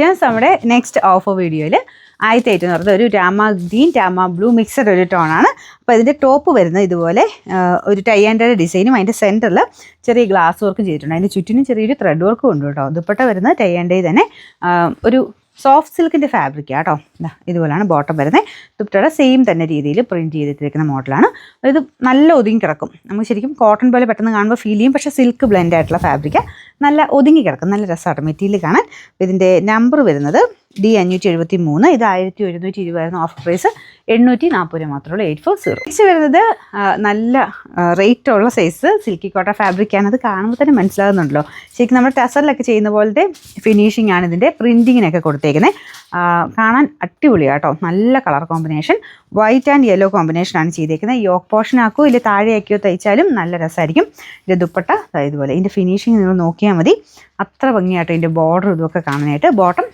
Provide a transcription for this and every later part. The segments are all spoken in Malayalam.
നമ്മുടെ നെക്സ്റ്റ് ഓഫർ വീഡിയോയിൽ 1800 എന്ന് പറയുന്നത് ഒരു Rama green Rama blue mixed ഒരു ടോണാണ്. അപ്പോൾ ഇതിൻ്റെ ടോപ്പ് വരുന്നത് ഇതുപോലെ ഒരു ടൈ ആൻഡ് ഡിസൈനും അതിൻ്റെ സെൻറ്ററിൽ ചെറിയ ഗ്ലാസ് വർക്കും ചെയ്തിട്ടുണ്ട്. അതിൻ്റെ ചുറ്റിനും ചെറിയൊരു ത്രെഡ് വർക്കും ഉണ്ട് കേട്ടോ. ദുപ്പട്ട വരുന്നത് ടൈ ആൻഡ് തന്നെ ഒരു സോഫ്റ്റ് സിൽക്കിൻ്റെ ഫാബ്രിക് ആട്ടോ. ഇതുപോലെയാണ് ബോട്ടം വരുന്നത്. ദുപ്പട്ടയുടെ സെയിം തന്നെ രീതിയിൽ പ്രിൻറ്റ് ചെയ്തിട്ടിരിക്കുന്ന മോഡലാണ്. ഇത് നല്ല ഒതുങ്ങി കിടക്കും. നമുക്ക് ശരിക്കും കോട്ടൺ പോലെ പെട്ടെന്ന് കാണുമ്പോൾ ഫീൽ ചെയ്യും. പക്ഷേ സിൽക്ക് ബ്ലെൻഡ് ആയിട്ടുള്ള ഫാബ്രിക് നല്ല ഒതുങ്ങി കിടക്കും. നല്ല രസമാണ് മെറ്റീരിയൽ കാണാൻ. ഇതിൻ്റെ നമ്പർ വരുന്നത് D573. ഇത് 1720 ആയിരുന്നു. ഓഫർ പ്രൈസ് 840 രൂപ മാത്രമേ ഉള്ളൂ. 840. നെക്സ്റ്റ് വരുന്നത് നല്ല റേറ്റ് ഉള്ള സൈസ് സിൽക്കി കോട്ട ഫാബ്രിക്കാണ്. അത് കാണുമ്പോൾ തന്നെ മനസ്സിലാകുന്നുണ്ടല്ലോ. ശരിക്കും നമ്മൾ ടസറിലൊക്കെ ചെയ്യുന്ന പോലത്തെ ഫിനിഷിംഗ് ആണ് ഇതിൻ്റെ പ്രിൻറ്റിങ്ങിനൊക്കെ കൊടുത്തേക്കുന്നത്. കാണാൻ അടിപൊളിയാണ് കേട്ടോ. നല്ല colour combination, white and yellow കോമ്പിനേഷനാണ് ചെയ്തേക്കുന്നത്. യോക്ക് പോർഷൻ ആക്കുകയോ ഇല്ല താഴെയാക്കിയോ തയ്ച്ചാലും നല്ല രസമായിരിക്കും. ഇതിൻ്റെ ദുപ്പട്ട ഇതുപോലെ. ഇതിൻ്റെ ഫിനിഷിങ് നിങ്ങൾ നോക്കിയാൽ മതി. അത്ര ഭംഗിയായിട്ട് ഇതിൻ്റെ ബോർഡർ ഇതൊക്കെ കാണാനായിട്ട്. ബോട്ടം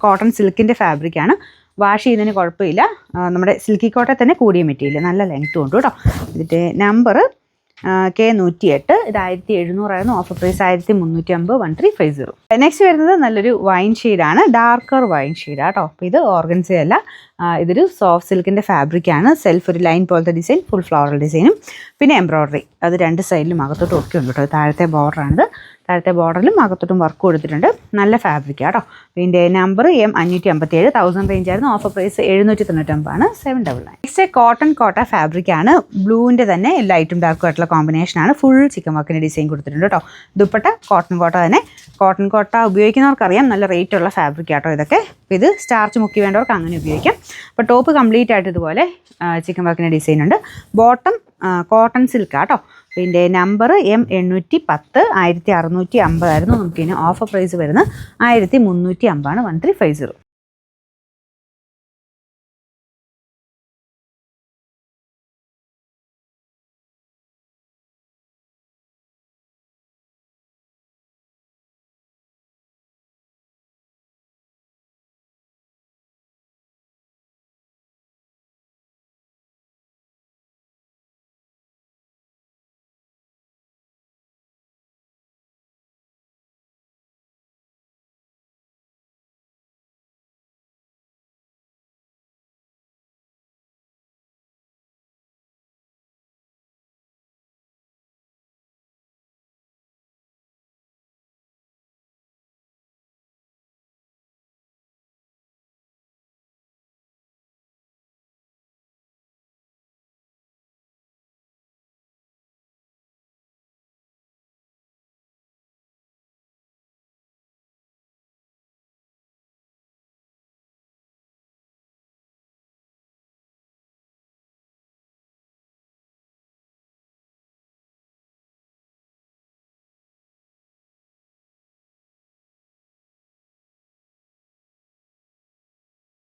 കോട്ടൺ സിൽക്കിൻ്റെ ഫാബ്രിക്കാണ്. വാഷ് ചെയ്യുന്നതിന് കുഴപ്പമില്ല. നമ്മുടെ സിൽക്കി കോട്ട തന്നെ കൂടിയ മെറ്റീരിയൽ, നല്ല ലെങ്ത്തും ഉണ്ട് കേട്ടോ. ഇതിൻ്റെ നമ്പർ K108. ഇത് 1700 ആയിരുന്നു. Offer price 1350. 1350. നെക്സ്റ്റ് വരുന്നത് നല്ലൊരു വൈൻ ഷെയ്ഡാണ്. ഡാർക്കർ വൈൻ ഷെയ്ഡാണ് കേട്ടോ. അപ്പോൾ ഇത് ഓർഗൻസയല്ല, ഇതൊരു സോഫ്റ്റ് സിൽക്കിൻ്റെ ഫാബ്രിക്കാണ്. സെൽഫ് ഒരു ലൈൻ പോലത്തെ ഡിസൈൻ, ഫുൾ ഫ്ലോറൽ ഡിസൈനും പിന്നെ എംബ്രോയ്ഡറി അത് രണ്ട് സൈഡിലും അകത്തോട്ടും ഒക്കെ ഉണ്ട് കേട്ടോ. താഴത്തെ ബോർഡറാണിത്. താഴത്തെ ബോർഡറിലും അകത്തോട്ടും വർക്ക് കൊടുത്തിട്ടുണ്ട്. നല്ല ഫാബ്രിക്കാണ് കേട്ടോ. ഇതിൻ്റെ നമ്പർ M557. 1000 റേഞ്ച് ആയിരുന്നു. ഓഫർ പ്രൈസ് 799 ആണ്. 799. നെക്സ്റ്റ് കോട്ടൺ കോട്ട ഫാബ്രിക്കാണ്. ബ്ലൂവിൻ്റെ തന്നെ ലൈറ്റും ഡാർക്കും ആയിട്ടുള്ള കോമ്പിനേഷനാണ്. ഫുൾ ചിക്കൻ വർക്കിൻ്റെ ഡിസൈൻ കൊടുത്തിട്ടുണ്ട് കേട്ടോ. ദുപ്പട്ട കോട്ടൺ കോട്ട തന്നെ. കോട്ടൺ കോട്ട ഉപയോഗിക്കുന്നവർക്കറിയാം നല്ല റേറ്റ് ഉള്ള ഫാബ്രിക് ആട്ടോ ഇതൊക്കെ. ഇത് സ്റ്റാർച്ച് മുക്കി വേണ്ടവർക്ക് അങ്ങനെ ഉപയോഗിക്കാം. അപ്പോൾ ടോപ്പ് കംപ്ലീറ്റ് ആയിട്ട് ഇതുപോലെ ചിക്കൻ വർക്കിൻ്റെ ഡിസൈൻ ഉണ്ട്. ബോട്ടം കോട്ടൺ സിൽക്കാണ് കേട്ടോ. ഇതിൻ്റെ നമ്പർ M810. 1650 ആയിരുന്നു. നമുക്കിതിന് ഓഫർ പ്രൈസ് വരുന്നത് 1350 ആണ്. 1350.